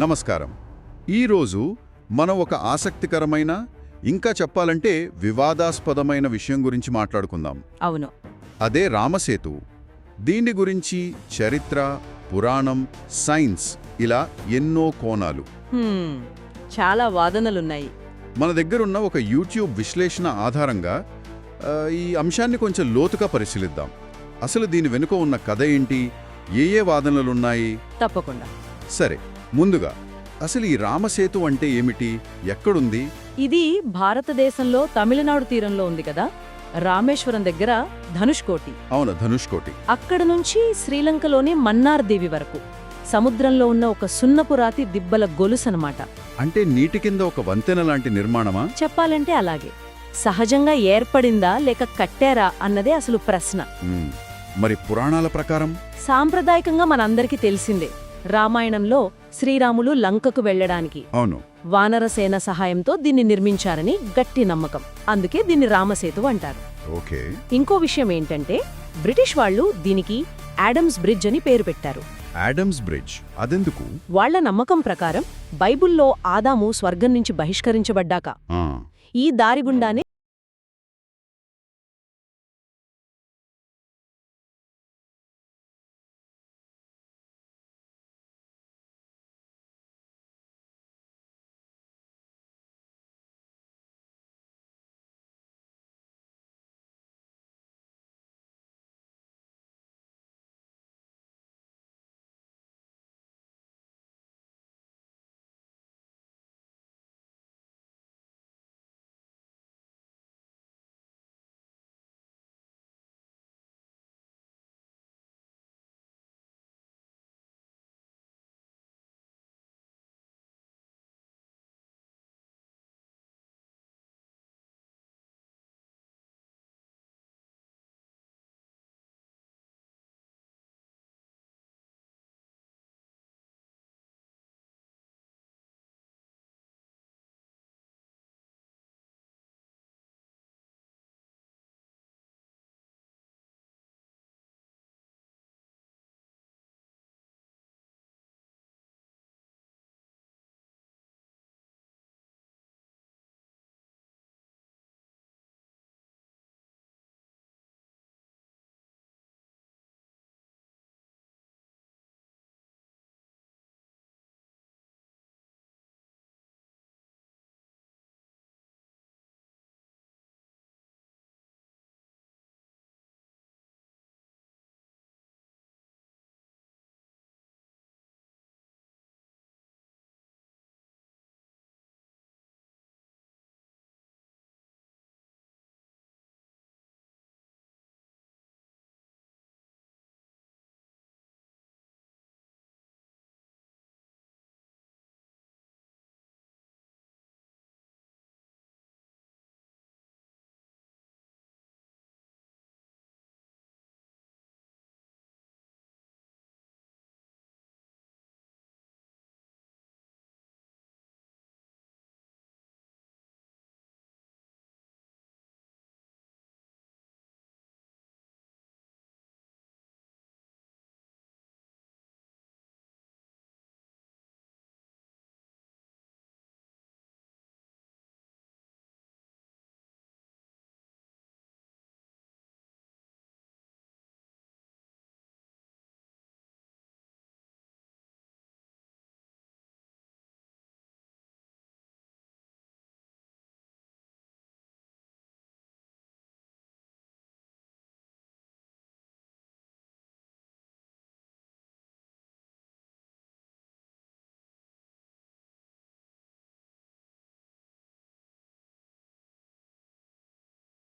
నమస్కారం. ఈరోజు మనం ఒక ఆసక్తికరమైన, ఇంకా చెప్పాలంటే వివాదాస్పదమైన విషయం గురించి మాట్లాడుకుందాం. అవును. అదే రామసేతు. దీని గురించి చరిత్ర, పురాణం, సైన్స్ ఇలా ఎన్నో కోణాలు. చాలా వాదనలున్నాయి. మన దగ్గరున్న ఒక యూట్యూబ్ విశ్లేషణ ఆధారంగా ఈ అంశాన్ని కొంచెం లోతుగా పరిశీలిద్దాం. అసలు దీని వెనుక ఉన్న కథ ఏంటి, ఏ వాదనలున్నాయి? తప్పకుండా. సరే, ముందుగా అసలు ఈ రామసేతు అంటే ఏమిటి, ఎక్కడుంది? ఇది భారతదేశంలో తమిళనాడు తీరంలో ఉంది కదా, రామేశ్వరం దగ్గర ధనుష్కోటి. అవును, ధనుష్కోటి. అక్కడ నుంచి శ్రీలంకలోని మన్నార్ దేవి వరకు సముద్రంలో ఉన్న ఒక సున్నపురాతి దిబ్బల గొలుసనమాట. అంటే నీటి కింద ఒక వంతెన లాంటి నిర్మాణమా? చెప్పాలంటే అలాగే. సహజంగా ఏర్పడిందా లేక కట్టారా అన్నదే అసలు ప్రశ్న. మరి పురాణాల ప్రకారం? సాంప్రదాయకంగా మనందరికీ తెలిసిందే, రామాయణంలో శ్రీరాములు లంకకు వెళ్లడానికి అవును, వానరసేన సహాయంతో దీన్ని నిర్మించారని గట్టి నమ్మకం. అందుకే దీన్ని రామసేతు అంటారు. ఓకే. ఇంకో విషయం ఏంటంటే, బ్రిటిష్ వాళ్ళు దీనికి ఆడమ్స్ బ్రిడ్జ్ అని పేరు పెట్టారు. ఆడమ్స్ బ్రిడ్జ్ అదెందుకు? వాళ్ల నమ్మకం ప్రకారం బైబుల్లో ఆదాము స్వర్గం నుంచి బహిష్కరించబడ్డాక ఈ దారి గుండానే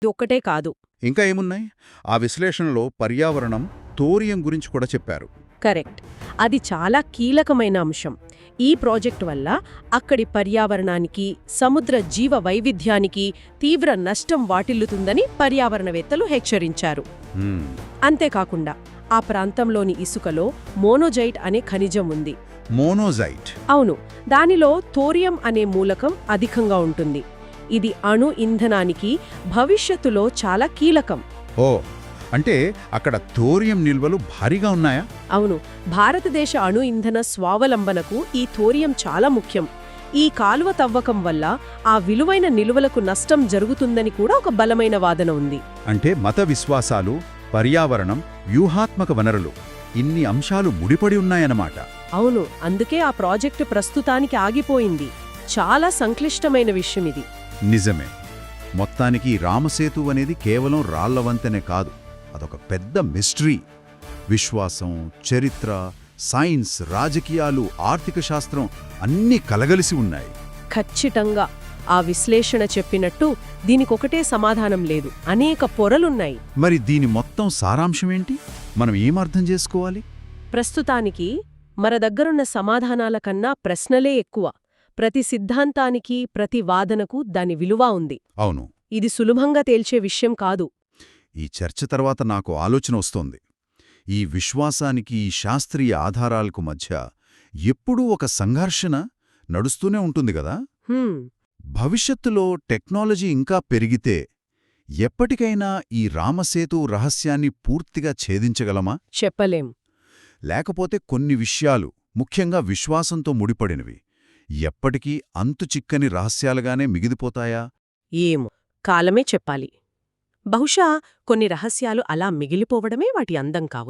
ఇది ఒక్కటే కాదు. ఇంకా ఏమున్నాయి? ఆ విశ్లేషణలో పర్యావరణం, థోరియం గురించి కూడా చెప్పారు. కరెక్ట్. అది చాలా కీలకమైన అంశం. ఈ ప్రాజెక్టు వల్ల అక్కడి పర్యావరణానికి, సముద్ర జీవ వైవిధ్యానికి తీవ్ర నష్టం వాటిల్లుతుందని పర్యావరణవేత్తలు హెచ్చరించారు. అంతేకాకుండా ఆ ప్రాంతంలోని ఇసుకలో మోనోజైట్ అనే ఖనిజం ఉంది. మోనోజైట్? అవును. దానిలో థోరియం అనే మూలకం అధికంగా ఉంటుంది. ఇది అణు ఇంధనానికి భవిష్యత్తులో చాలా కీలకం. ఓ, అంటే అక్కడ థోరియం నిల్వలు భారీగా ఉన్నాయా? అవును, భారతదేశ అణు ఇంధన స్వావలంబనకు ఈ థోరియం చాలా ముఖ్యం. ఈ కాలువ తవ్వకం వల్ల ఆ విలువైన నిలువలకు నష్టం జరుగుతుందని కూడా ఒక బలమైన వాదన ఉంది. అంటే మత విశ్వాసాలు, పర్యావరణం, వ్యూహాత్మక వనరులు ఇన్ని అంశాలు ముడిపడి ఉన్నాయన్నమాట. అవును, అందుకే ఆ ప్రాజెక్టు ప్రస్తుతానికి ఆగిపోయింది. చాలా సంక్లిష్టమైన విషయం ఇది. నిజమే. మొత్తానికి రామసేతు అనేది కేవలం రాళ్ల వంతెనే కాదు, అదొక పెద్ద మిస్టరీ. విశ్వాసం, చరిత్ర, సైన్స్, రాజకీయాలు, ఆర్థిక శాస్త్రం అన్నీ కలగలిసి ఉన్నాయి. ఖచ్చితంగా ఆ విశ్లేషణ చెప్పినట్టు దీనికొకటే సమాధానం లేదు, అనేక పొరలున్నాయి. మరి దీని మొత్తం సారాంశమేంటి? మనం ఏమర్థం చేసుకోవాలి? ప్రస్తుతానికి మన దగ్గరున్న సమాధానాల కన్నా ప్రశ్నలే ఎక్కువ. ప్రతి సిద్ధాంతానికి, ప్రతి వాదనకు దాని విలువ ఉంది. అవును. ఇది సులభంగా తేల్చే విషయం కాదు. ఈ చర్చ తర్వాత నాకు ఆలోచన వస్తోంది. ఈ విశ్వాసానికి, ఈ శాస్త్రీయ ఆధారాలకు మధ్య ఎప్పుడూ ఒక సంఘర్షణ నడుస్తూనే ఉంటుంది గదా? హ్మ్, భవిష్యత్తులో టెక్నాలజీ ఇంకా పెరిగితే ఎప్పటికైనా ఈ రామసేతు రహస్యాన్ని పూర్తిగా ఛేదించగలమా? చెప్పలేం. లేకపోతే కొన్ని విషయాలు, ముఖ్యంగా విశ్వాసంతో ముడిపడినవి, ఎప్పటికీ అంతుచిక్కని రహస్యాలుగానే మిగిలిపోతాయా? ఏమో, కాలమే చెప్పాలి. బహుశా కొన్ని రహస్యాలు అలా మిగిలిపోవడమే వాటి అందం కావచ్చు.